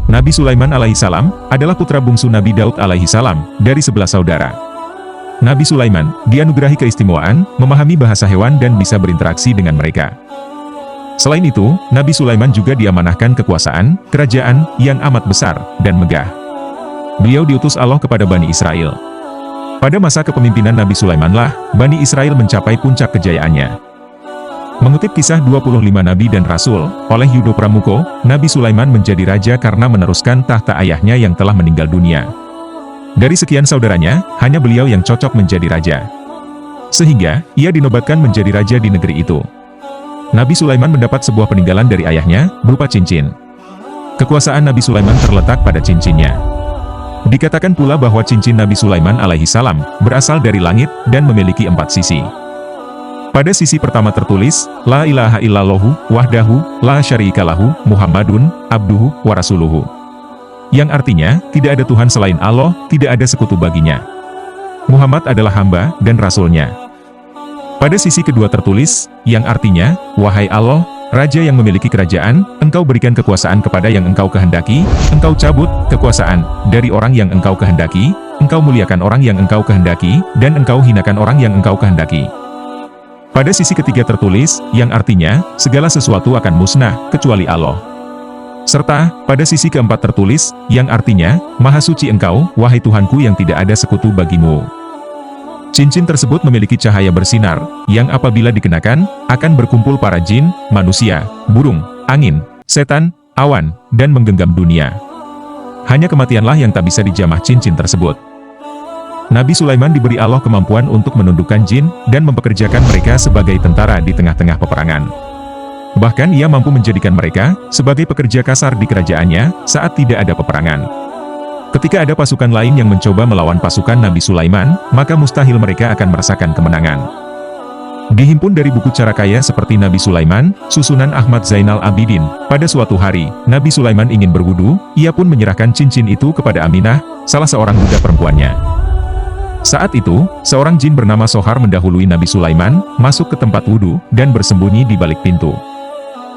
Nabi Sulaiman alaihissalam adalah putra bungsu Nabi Daud alaihissalam dari 11 saudara. Nabi Sulaiman dianugerahi keistimewaan, memahami bahasa hewan dan bisa berinteraksi dengan mereka. Selain itu, Nabi Sulaiman juga diamanahkan kekuasaan, kerajaan yang amat besar dan megah. Beliau diutus Allah kepada Bani Israel. Pada masa kepemimpinan Nabi Sulaimanlah, Bani Israel mencapai puncak kejayaannya. Mengutip kisah 25 Nabi dan Rasul, oleh Yudo Pramuko, Nabi Sulaiman menjadi raja karena meneruskan tahta ayahnya yang telah meninggal dunia. Dari sekian saudaranya, hanya beliau yang cocok menjadi raja. Sehingga, ia dinobatkan menjadi raja di negeri itu. Nabi Sulaiman mendapat sebuah peninggalan dari ayahnya, berupa cincin. Kekuasaan Nabi Sulaiman terletak pada cincinnya. Dikatakan pula bahwa cincin Nabi Sulaiman alaihissalam berasal dari langit dan memiliki 4 sisi. Pada sisi pertama tertulis, La ilaha illallahu, wahdahu, la syarikalahu, Muhammadun, abduhu, wa rasuluhu. Yang artinya, tidak ada Tuhan selain Allah, tidak ada sekutu baginya. Muhammad adalah hamba dan rasulnya. Pada sisi kedua tertulis, yang artinya, Wahai Allah, Raja yang memiliki kerajaan, engkau berikan kekuasaan kepada yang engkau kehendaki, engkau cabut kekuasaan dari orang yang engkau kehendaki, engkau muliakan orang yang engkau kehendaki, dan engkau hinakan orang yang engkau kehendaki. Pada sisi ketiga tertulis, yang artinya, segala sesuatu akan musnah, kecuali Allah. Serta, pada sisi keempat tertulis, yang artinya, Maha Suci Engkau, wahai Tuhanku yang tidak ada sekutu bagimu. Cincin tersebut memiliki cahaya bersinar, yang apabila dikenakan, akan berkumpul para jin, manusia, burung, angin, setan, awan, dan menggenggam dunia. Hanya kematianlah yang tak bisa dijamah cincin tersebut. Nabi Sulaiman diberi Allah kemampuan untuk menundukkan jin, dan mempekerjakan mereka sebagai tentara di tengah-tengah peperangan. Bahkan ia mampu menjadikan mereka sebagai pekerja kasar di kerajaannya saat tidak ada peperangan. Ketika ada pasukan lain yang mencoba melawan pasukan Nabi Sulaiman, maka mustahil mereka akan merasakan kemenangan. Dihimpun dari buku cara kaya seperti Nabi Sulaiman, susunan Ahmad Zainal Abidin, pada suatu hari, Nabi Sulaiman ingin berwudu, ia pun menyerahkan cincin itu kepada Aminah, salah seorang budak perempuannya. Saat itu, seorang jin bernama Sohar mendahului Nabi Sulaiman, masuk ke tempat wudhu, dan bersembunyi di balik pintu.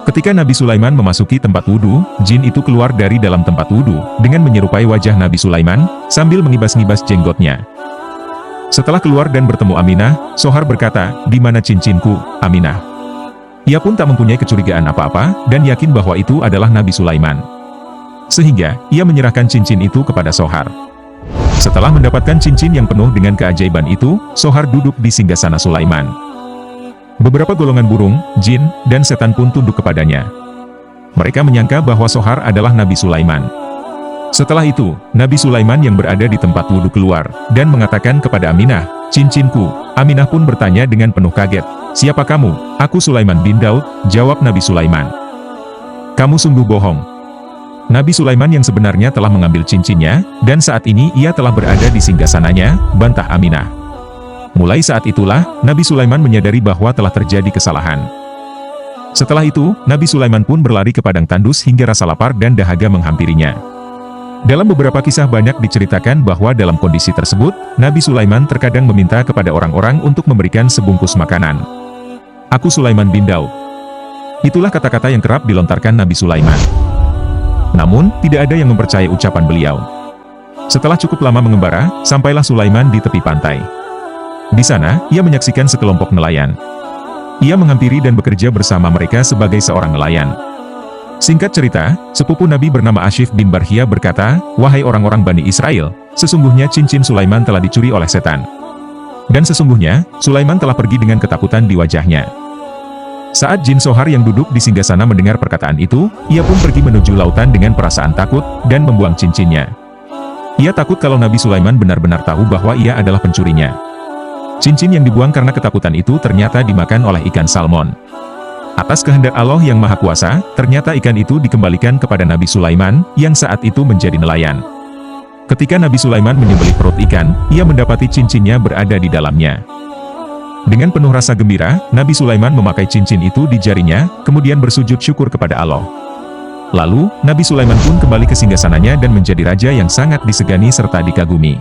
Ketika Nabi Sulaiman memasuki tempat wudhu, jin itu keluar dari dalam tempat wudhu, dengan menyerupai wajah Nabi Sulaiman, sambil mengibas-ngibas jenggotnya. Setelah keluar dan bertemu Aminah, Sohar berkata, "Di mana cincinku, Aminah?" Ia pun tak mempunyai kecurigaan apa-apa, dan yakin bahwa itu adalah Nabi Sulaiman. Sehingga, ia menyerahkan cincin itu kepada Sohar. Setelah mendapatkan cincin yang penuh dengan keajaiban itu, Sohar duduk di singgasana Sulaiman. Beberapa golongan burung, jin, dan setan pun tunduk kepadanya. Mereka menyangka bahwa Sohar adalah Nabi Sulaiman. Setelah itu, Nabi Sulaiman yang berada di tempat wudhu keluar, dan mengatakan kepada Aminah, "Cincinku." Aminah pun bertanya dengan penuh kaget, "Siapa kamu?" "Aku Sulaiman bin Daud," jawab Nabi Sulaiman. "Kamu sungguh bohong." Nabi Sulaiman yang sebenarnya telah mengambil cincinnya, dan saat ini ia telah berada di singgasananya, bantah Aminah. Mulai saat itulah, Nabi Sulaiman menyadari bahwa telah terjadi kesalahan. Setelah itu, Nabi Sulaiman pun berlari ke padang tandus hingga rasa lapar dan dahaga menghampirinya. Dalam beberapa kisah banyak diceritakan bahwa dalam kondisi tersebut, Nabi Sulaiman terkadang meminta kepada orang-orang untuk memberikan sebungkus makanan. "Aku Sulaiman bin Daud." Itulah kata-kata yang kerap dilontarkan Nabi Sulaiman. Namun, tidak ada yang mempercayai ucapan beliau. Setelah cukup lama mengembara, sampailah Sulaiman di tepi pantai. Di sana, ia menyaksikan sekelompok nelayan. Ia menghampiri dan bekerja bersama mereka sebagai seorang nelayan. Singkat cerita, sepupu Nabi bernama Ashif bin Barhia berkata, "Wahai orang-orang Bani Israel, sesungguhnya cincin Sulaiman telah dicuri oleh setan. Dan sesungguhnya, Sulaiman telah pergi dengan ketakutan di wajahnya." Saat jin Sohar yang duduk di singgasana mendengar perkataan itu, ia pun pergi menuju lautan dengan perasaan takut, dan membuang cincinnya. Ia takut kalau Nabi Sulaiman benar-benar tahu bahwa ia adalah pencurinya. Cincin yang dibuang karena ketakutan itu ternyata dimakan oleh ikan salmon. Atas kehendak Allah yang Maha Kuasa, ternyata ikan itu dikembalikan kepada Nabi Sulaiman, yang saat itu menjadi nelayan. Ketika Nabi Sulaiman menyembelih perut ikan, ia mendapati cincinnya berada di dalamnya. Dengan penuh rasa gembira, Nabi Sulaiman memakai cincin itu di jarinya, kemudian bersujud syukur kepada Allah. Lalu, Nabi Sulaiman pun kembali ke singgasananya dan menjadi raja yang sangat disegani serta dikagumi.